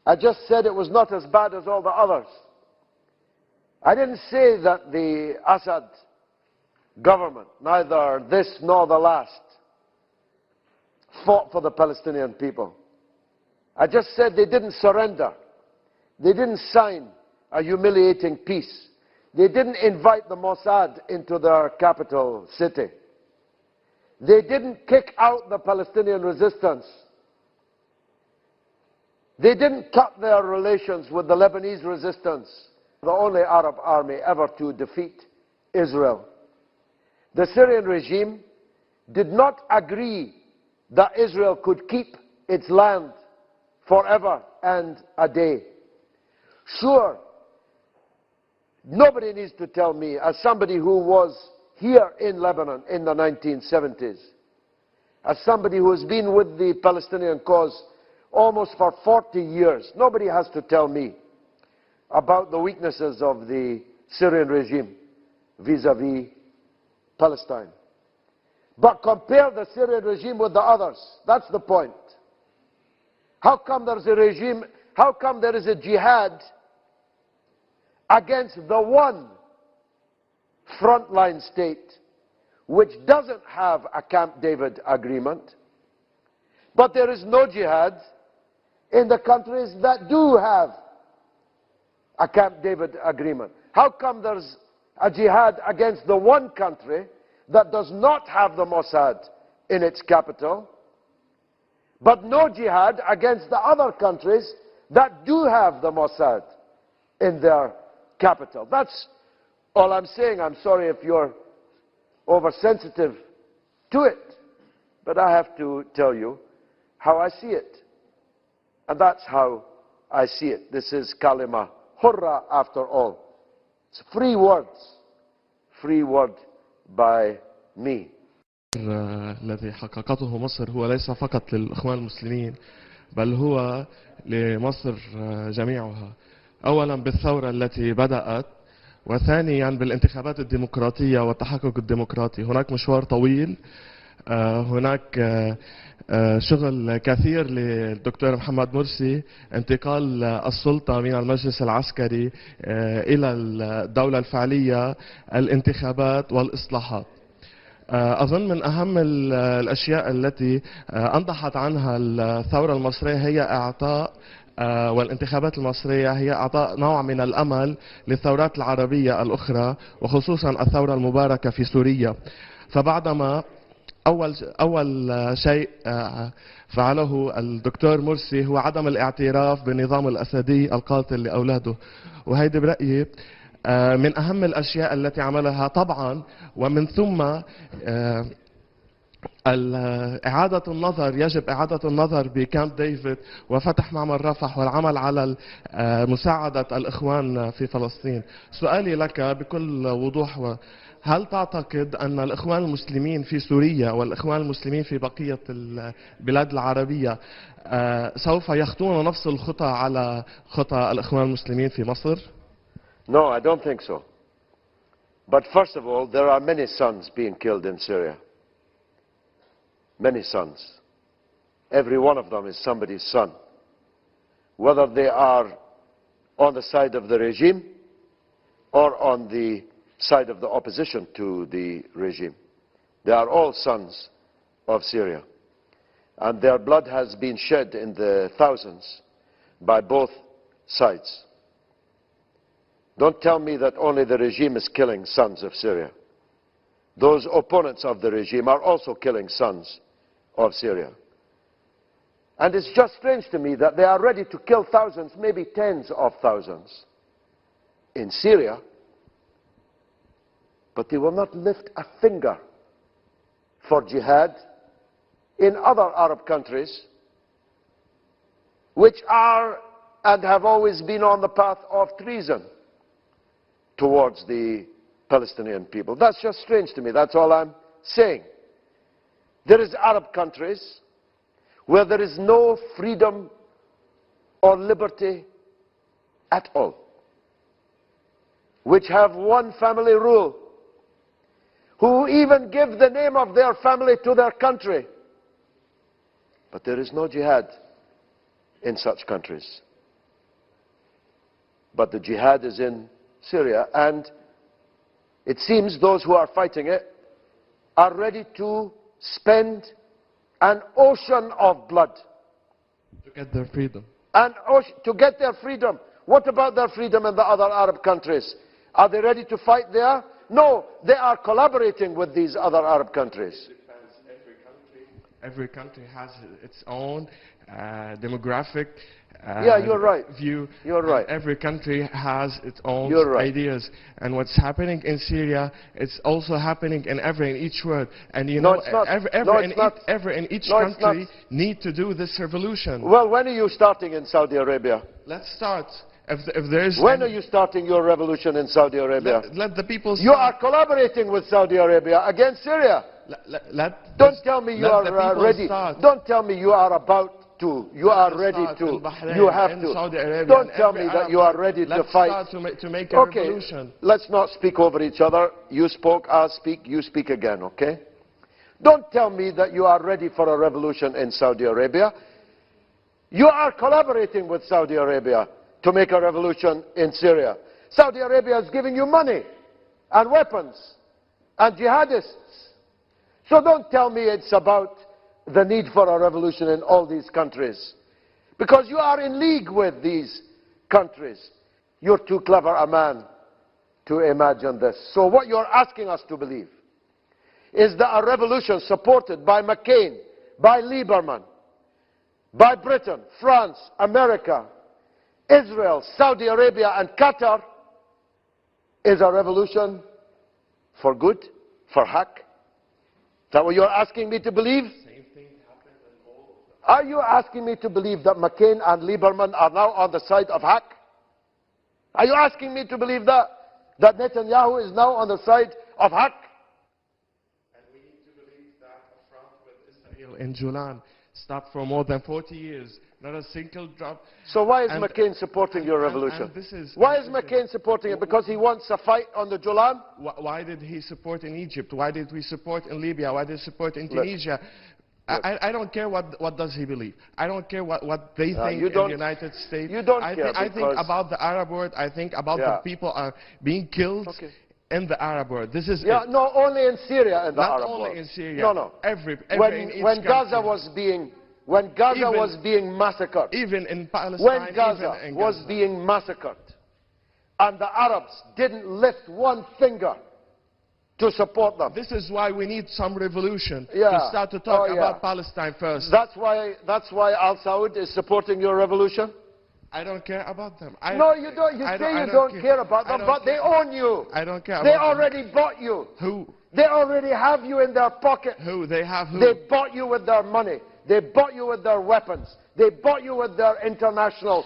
I just said it was not as bad as all the others. I didn't say that the Assad government, neither this nor the last, fought for the Palestinian people. I just said they didn't surrender. They didn't sign a humiliating peace. They didn't invite the Mossad into their capital city. They didn't kick out the Palestinian resistance. They didn't cut their relations with the Lebanese resistance, the only Arab army ever to defeat Israel. The Syrian regime did not agree that Israel could keep its land forever and a day. Sure, nobody needs to tell me, as somebody who was here in Lebanon in the 1970s, as somebody who has been with the Palestinian cause almost for 40 years, nobody has to tell me about the weaknesses of the Syrian regime vis-à-vis Palestine. But compare the Syrian regime with the others. That's the point. How come there's a regime, how come there is a jihad against the one frontline state which doesn't have a Camp David agreement, but there is no jihad in the countries that do have a Camp David agreement? How come there's a jihad against the one country that does not have the Mossad in its capital, but no jihad against the other countries that do have the Mossad in their capital? That's all I'm saying. I'm sorry if you're oversensitive to it, but I have to tell you how I see it. And that's how I see it. This is kalima hurra after all. It's free words. Free word by me. الذي حققته مصر هو ليس فقط للإخوان المسلمين، بل هو لمصر جميعها. أولا بالثورة التي بدأت، وثانيا بالانتخابات الديمقراطية والتحقق الديمقراطي. هناك مشوار طويل، هناك شغل كثير للدكتور محمد مرسي، انتقال السلطة من المجلس العسكري إلى الدولة الفعلية، الانتخابات والإصلاحات. أظن من أهم الأشياء التي أنضحت عنها الثورة المصرية هي إعطاء والانتخابات المصرية هي إعطاء نوع من الأمل للثورات العربية الأخرى، وخصوصا الثورة المباركة في سوريا. فبعدما أول شيء فعله الدكتور مرسي هو عدم الاعتراف بالنظام الأسدي القاتل لأولاده، وهيدي برأيي من أهم الأشياء التي عملها طبعا. ومن ثم إعادة النظر، يجب إعادة النظر بكامب ديفيد وفتح معمل رفح والعمل على مساعدة الإخوان في فلسطين. سؤالي لك بكل وضوح، هل تعتقد أن الإخوان المسلمين في سوريا والإخوان المسلمين في بقية البلاد العربية سوف يخطون نفس الخطى على خطى الإخوان المسلمين في مصر؟ No, I don't think so. But first of all, there are many sons being killed in Syria. Many sons. Every one of them is somebody's son. Whether they are on the side of the regime or on the side of the opposition to the regime. They are all sons of Syria. And their blood has been shed in the thousands by both sides. Don't tell me that only the regime is killing sons of Syria. Those opponents of the regime are also killing sons of Syria. And it's just strange to me that they are ready to kill thousands, maybe tens of thousands in Syria, but they will not lift a finger for jihad in other Arab countries which are and have always been on the path of treason towards the Palestinian people. That's just strange to me. That's all I'm saying. There is Arab countries where there is no freedom or liberty at all, which have one family rule, who even give the name of their family to their country. But there is no jihad in such countries. But the jihad is in Syria, and it seems those who are fighting it are ready to spend an ocean of blood to get their freedom. To get their freedom. What about their freedom in the other Arab countries? Are they ready to fight there? No, they are collaborating with these other Arab countries. Every country has its own demographic you're right. view. You're right. Every country has its own right. ideas. And what's happening in Syria, it's also happening in each world. And you No, know, it's not. every in each country need to do this revolution. Well, when are you starting in Saudi Arabia? Let's start. If there's When are you starting your revolution in Saudi Arabia? Let the people start. You are collaborating with Saudi Arabia against Syria. Don't tell me you are ready. Don't tell me you are about to. You are ready to. You have to. Don't tell me that you are ready to fight. To make a revolution. Let's not speak over each other. You spoke, I'll speak, you speak again, okay? Don't tell me that you are ready for a revolution in Saudi Arabia. You are collaborating with Saudi Arabia to make a revolution in Syria. Saudi Arabia is giving you money and weapons and jihadists. So don't tell me it's about the need for a revolution in all these countries. Because you are in league with these countries. You're too clever a man to imagine this. So what you're asking us to believe is that a revolution supported by McCain, by Lieberman, by Britain, France, America, Israel, Saudi Arabia and Qatar is a revolution for good, for haq. Is that what you're asking me to believe? Same thing happened in all of them. Are you asking me to believe that McCain and Lieberman are now on the side of haq? Are you asking me to believe that? That Netanyahu is now on the side of haq? And we need to believe that a front with Israel in Julan stopped for more than 40 years. Not a single drop. So why is McCain supporting your revolution? Why is McCain supporting it? Because he wants a fight on the Julan? Why did he support in Egypt? Why did we support in Libya? Why did he support in Tunisia? I don't care what does he believe. I don't care what they think in the United States. You don't care. I think about the Arab world. I think about the people are being killed in the Arab world. This is no, only in Syria in the Arab world. Not only in Syria. No. When Gaza was being massacred, even in Palestine, when Gaza was being massacred, and the Arabs didn't lift one finger to support them. This is why we need some revolution to start to talk about Palestine first. That's why Al Saud is supporting your revolution? I don't care about them. No, you don't. You say you don't care about them, but they own you. I don't care about them. They already bought you. Who? They already have you in their pocket. Who? They have who? They bought you with their money. They bought you with their weapons. They bought you with their international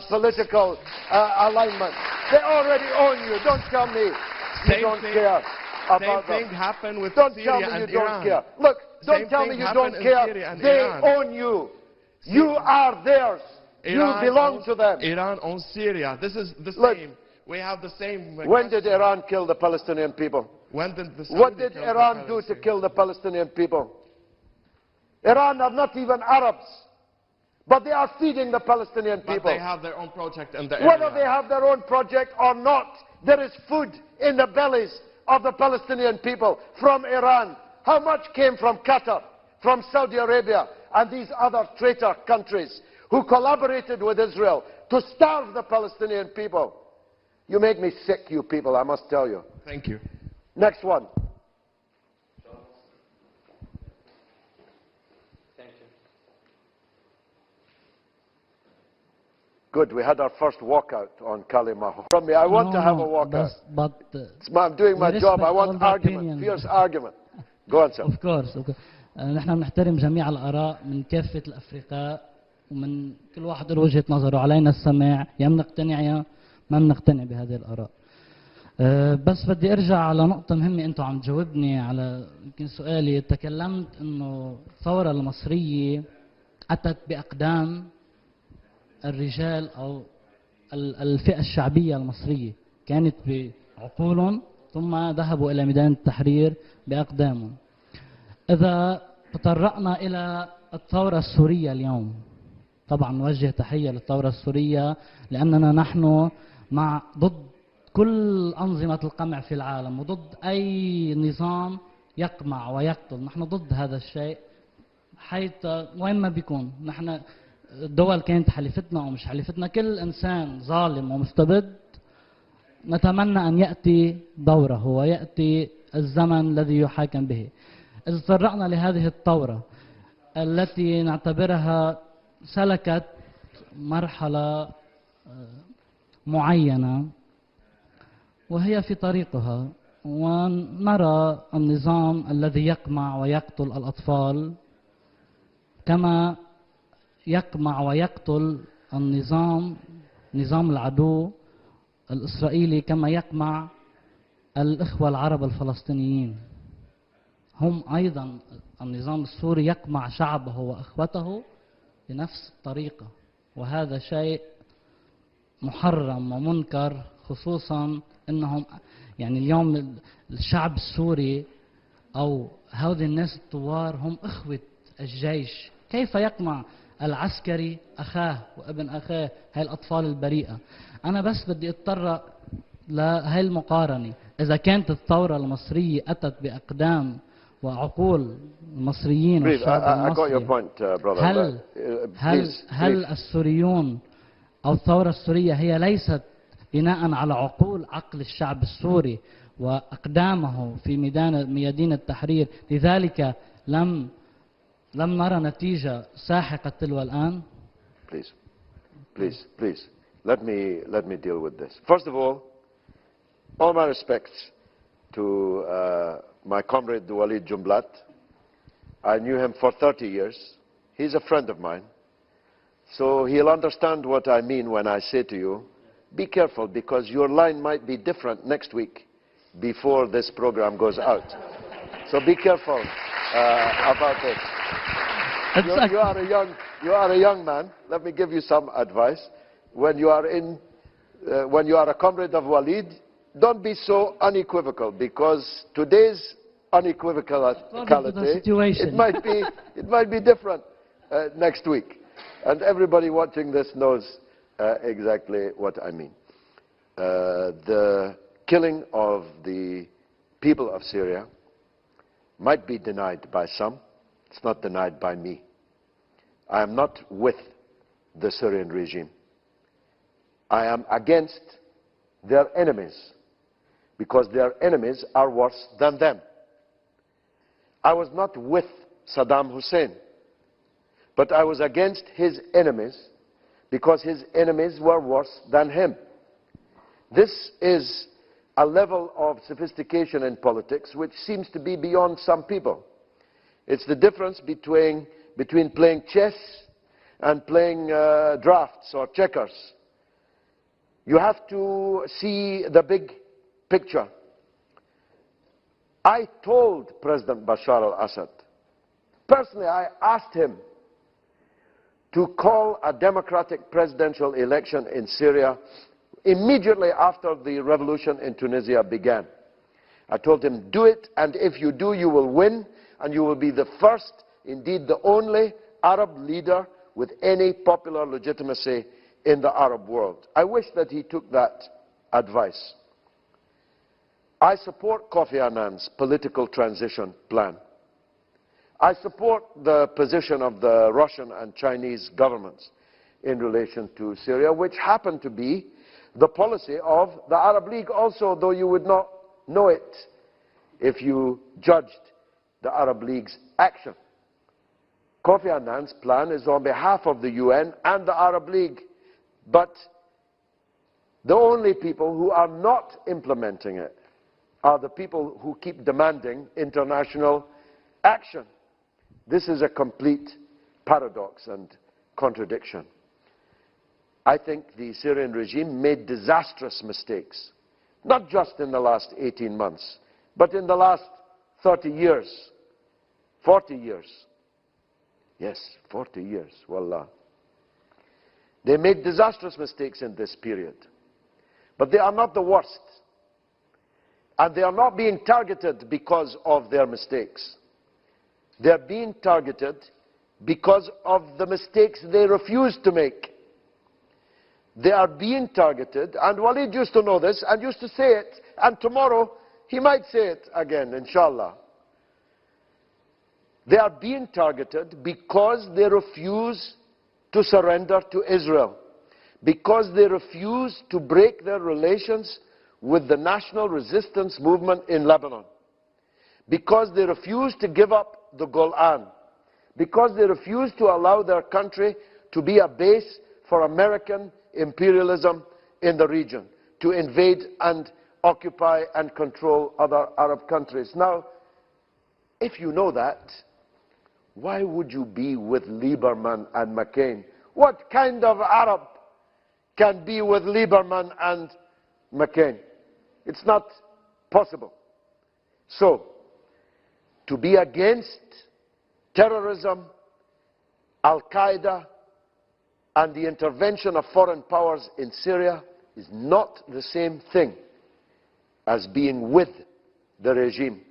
political alignment. They already own you. Don't tell me you don't care about them. Same thing happened with Don't Syria tell me you and don't Iran. care. Look, don't tell me you don't care. They own you. You are theirs. You belong to them. Iran owns Syria. This is the same. We have the same. When did Iran kill the Palestinian people? When did the What did Iran do to kill the Palestinian people? Iran are not even Arabs, but they are feeding the Palestinian people. But they have their own project in the area. Whether they have their own project or not, there is food in the bellies of the Palestinian people from Iran. How much came from Qatar, from Saudi Arabia, and these other traitor countries who collaborated with Israel to starve the Palestinian people? You make me sick, you people, I must tell you. Thank you. Next one. Good, we had our first walkout on Kalimaho. From me, I want to have a walkout. I'm doing my job, I want argument, fierce argument. Go on, sir. Of course. نحن بنحترم جميع الآراء من كافة الأفرقاء ومن كل واحد له وجهة نظره، علينا السماع، يا بنقتنع يا ما بنقتنع بهذه الآراء. بس بدي ارجع على نقطة مهمة، انتم عم تجاوبني على يمكن سؤالي. تكلمت انه الثورة المصرية أتت بأقدام الرجال أو الفئة الشعبية المصرية، كانت بعقولهم ثم ذهبوا إلى ميدان التحرير بأقدامهم. إذا تطرقنا إلى الثورة السورية اليوم، طبعا نوجه تحية للثورة السورية لأننا نحن ضد كل أنظمة القمع في العالم وضد أي نظام يقمع ويقتل. نحن ضد هذا الشيء حيث وين ما بيكون. نحن الدول كانت حليفتنا أو مش حليفتنا، كل إنسان ظالم ومستبد نتمنى أن يأتي دوره ويأتي الزمن الذي يحاكم به. إذا تطرقنا لهذه الثورة التي نعتبرها سلكت مرحلة معينة وهي في طريقها، ونرى النظام الذي يقمع ويقتل الأطفال كما يقمع ويقتل نظام العدو الإسرائيلي، كما يقمع الإخوة العرب الفلسطينيين. هم أيضا النظام السوري يقمع شعبه وإخوته بنفس الطريقة، وهذا شيء محرم ومنكر، خصوصا أنهم يعني اليوم الشعب السوري أو هؤلاء الناس الثوار هم إخوة الجيش. كيف يقمع العسكري أخاه وابن أخاه، هاي الأطفال البريئة؟ أنا بس بدي أتطرق لهي المقارنة. إذا كانت الثورة المصرية أتت بأقدام وعقول المصريين والشعب المصري، هل السوريون أو الثورة السورية هي ليست بناء على عقل الشعب السوري وأقدامه في ميادين التحرير؟ لذلك لم نرى نتيجة ساحقة تلو الآن. Please, let me deal with this. First of all my respects to my comrade Walid Jumblat. I knew him for 30 years. He's a friend of mine. So he'll understand what I mean when I say to you, be careful, because your line might be different next week before this program goes out. So be careful about this. You are a young man. Let me give you some advice. When you are a comrade of Walid, don't be so unequivocal, because today's unequivocality, it might be different next week. And everybody watching this knows exactly what I mean. The killing of the people of Syria might be denied by some. It's not denied by me. I am not with the Syrian regime. I am against their enemies, because their enemies are worse than them. I was not with Saddam Hussein, but I was against his enemies because his enemies were worse than him. This is a level of sophistication in politics which seems to be beyond some people. It's the difference between playing chess and playing drafts or checkers. You have to see the big picture. I told President Bashar al-Assad, personally I asked him to call a democratic presidential election in Syria immediately after the revolution in Tunisia began. I told him, do it, and if you do, you will win, and you will be the first, indeed the only, Arab leader with any popular legitimacy in the Arab world. I wish that he took that advice. I support Kofi Annan's political transition plan. I support the position of the Russian and Chinese governments in relation to Syria, which happen to be the policy of the Arab League also, though you would not know it if you judged the Arab League's action. Kofi Annan's plan is on behalf of the UN and the Arab League, but the only people who are not implementing it are the people who keep demanding international action. This is a complete paradox and contradiction. I think the Syrian regime made disastrous mistakes, not just in the last 18 months, but in the last 30 years, 40 years. Yes, 40 years, wallah. They made disastrous mistakes in this period, but they are not the worst. And they are not being targeted because of their mistakes. They are being targeted because of the mistakes they refuse to make. They are being targeted, and Walid used to know this and used to say it, and tomorrow he might say it again, inshallah. They are being targeted because they refuse to surrender to Israel, because they refuse to break their relations with the national resistance movement in Lebanon, because they refuse to give up the Golan, because they refuse to allow their country to be a base for American imperialism in the region, to invade and occupy and control other Arab countries. Now, if you know that, why would you be with Lieberman and McCain? What kind of Arab can be with Lieberman and McCain? It's not possible. So, to be against terrorism, Al-Qaeda, and the intervention of foreign powers in Syria is not the same thing as being with the regime.